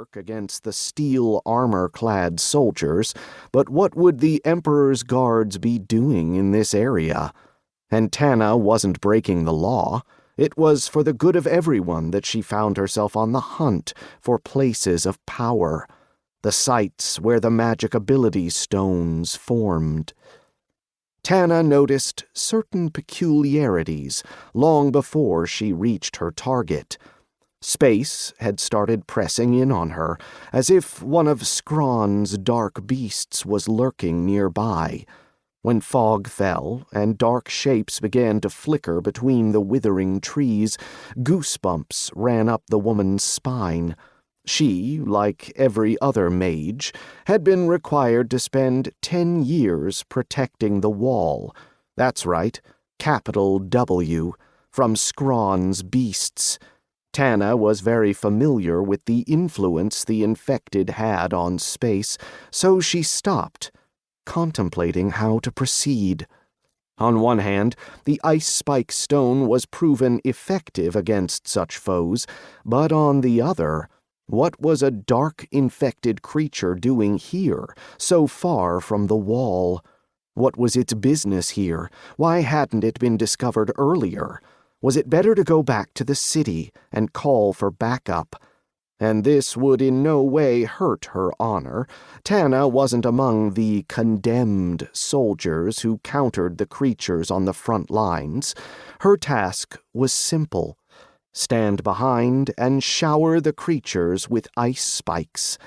work against the steel armor-clad soldiers, but what would the Emperor's guards be doing in this area? And Tana wasn't breaking the law. It was for the good of everyone that she found herself on the hunt for places of power, the sites where the magic ability stones formed. Tana noticed certain peculiarities long before she reached her target. Space had started pressing in on her, as if one of Scrawn's dark beasts was lurking nearby. When fog fell and dark shapes began to flicker between the withering trees, goosebumps ran up the woman's spine. She, like every other mage, had been required to spend 10 years protecting the wall. That's right, capital W, from Scrawn's beasts. Tana was very familiar with the influence the infected had on space, so she stopped, contemplating how to proceed. On one hand, the ice spike stone was proven effective against such foes, but on the other, what was a dark infected creature doing here, so far from the wall? What was its business here? Why hadn't it been discovered earlier? Was it better to go back to the city and call for backup? And this would in no way hurt her honor. Tana wasn't among the condemned soldiers who countered the creatures on the front lines. Her task was simple: stand behind and shower the creatures with ice spikes.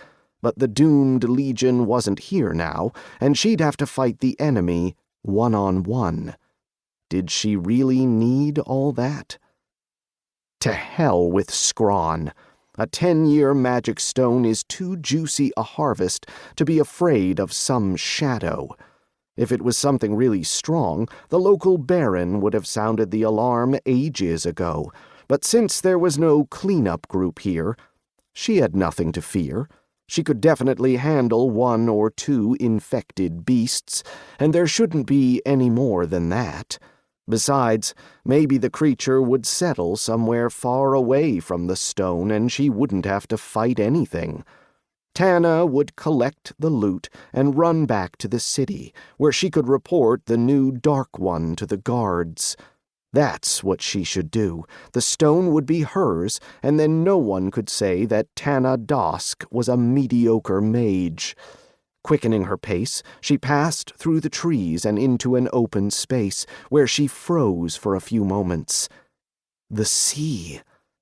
But the doomed legion wasn't here now, and she'd have to fight the enemy one-on-one. Did she really need all that? To hell with Scrawn. A 10-year magic stone is too juicy a harvest to be afraid of some shadow. If it was something really strong, the local baron would have sounded the alarm ages ago. But since there was no cleanup group here, she had nothing to fear. She could definitely handle 1 or 2 infected beasts, and there shouldn't be any more than that. Besides, maybe the creature would settle somewhere far away from the stone and she wouldn't have to fight anything. Tana would collect the loot and run back to the city, where she could report the new Dark One to the guards. That's what she should do. The stone would be hers, and then no one could say that Tana Dosk was a mediocre mage. Quickening her pace, she passed through the trees and into an open space, where she froze for a few moments. The sea.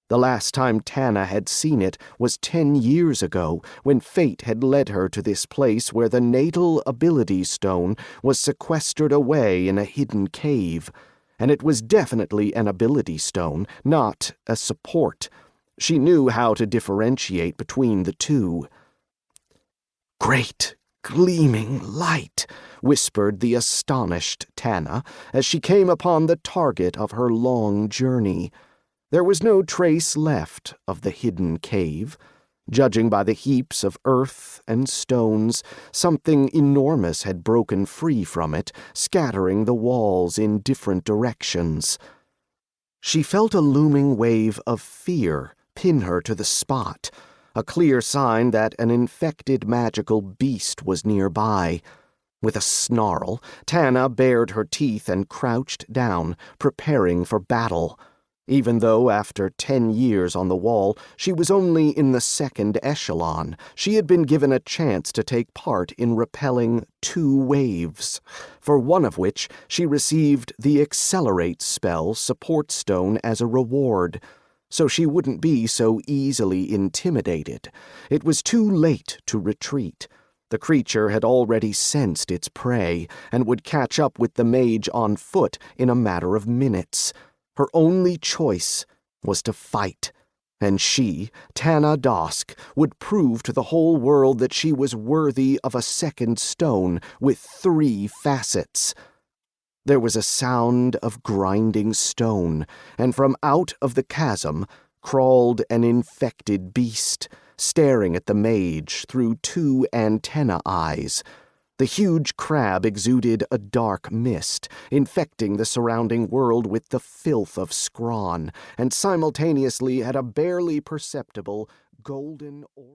The last time Tana had seen it was 10 years ago, when fate had led her to this place where the natal ability stone was sequestered away in a hidden cave. And it was definitely an ability stone, not a support. She knew how to differentiate between the two. "Great gleaming light," whispered the astonished Tana as she came upon the target of her long journey. There was no trace left of the hidden cave. Judging by the heaps of earth and stones, something enormous had broken free from it, scattering the walls in different directions. She felt a looming wave of fear pin her to the spot, a clear sign that an infected magical beast was nearby. With a snarl, Tana bared her teeth and crouched down, preparing for battle. Even though after 10 years on the wall, she was only in the second echelon, she had been given a chance to take part in repelling 2 waves, for one of which she received the Accelerate spell support stone as a reward. So she wouldn't be so easily intimidated. It was too late to retreat. The creature had already sensed its prey and would catch up with the mage on foot in a matter of minutes. Her only choice was to fight, and she, Tana Dosk, would prove to the whole world that she was worthy of a second stone with 3 facets. There was a sound of grinding stone, and from out of the chasm crawled an infected beast, staring at the mage through 2 antenna eyes. The huge crab exuded a dark mist, infecting the surrounding world with the filth of Scrawn, and simultaneously had a barely perceptible golden aura.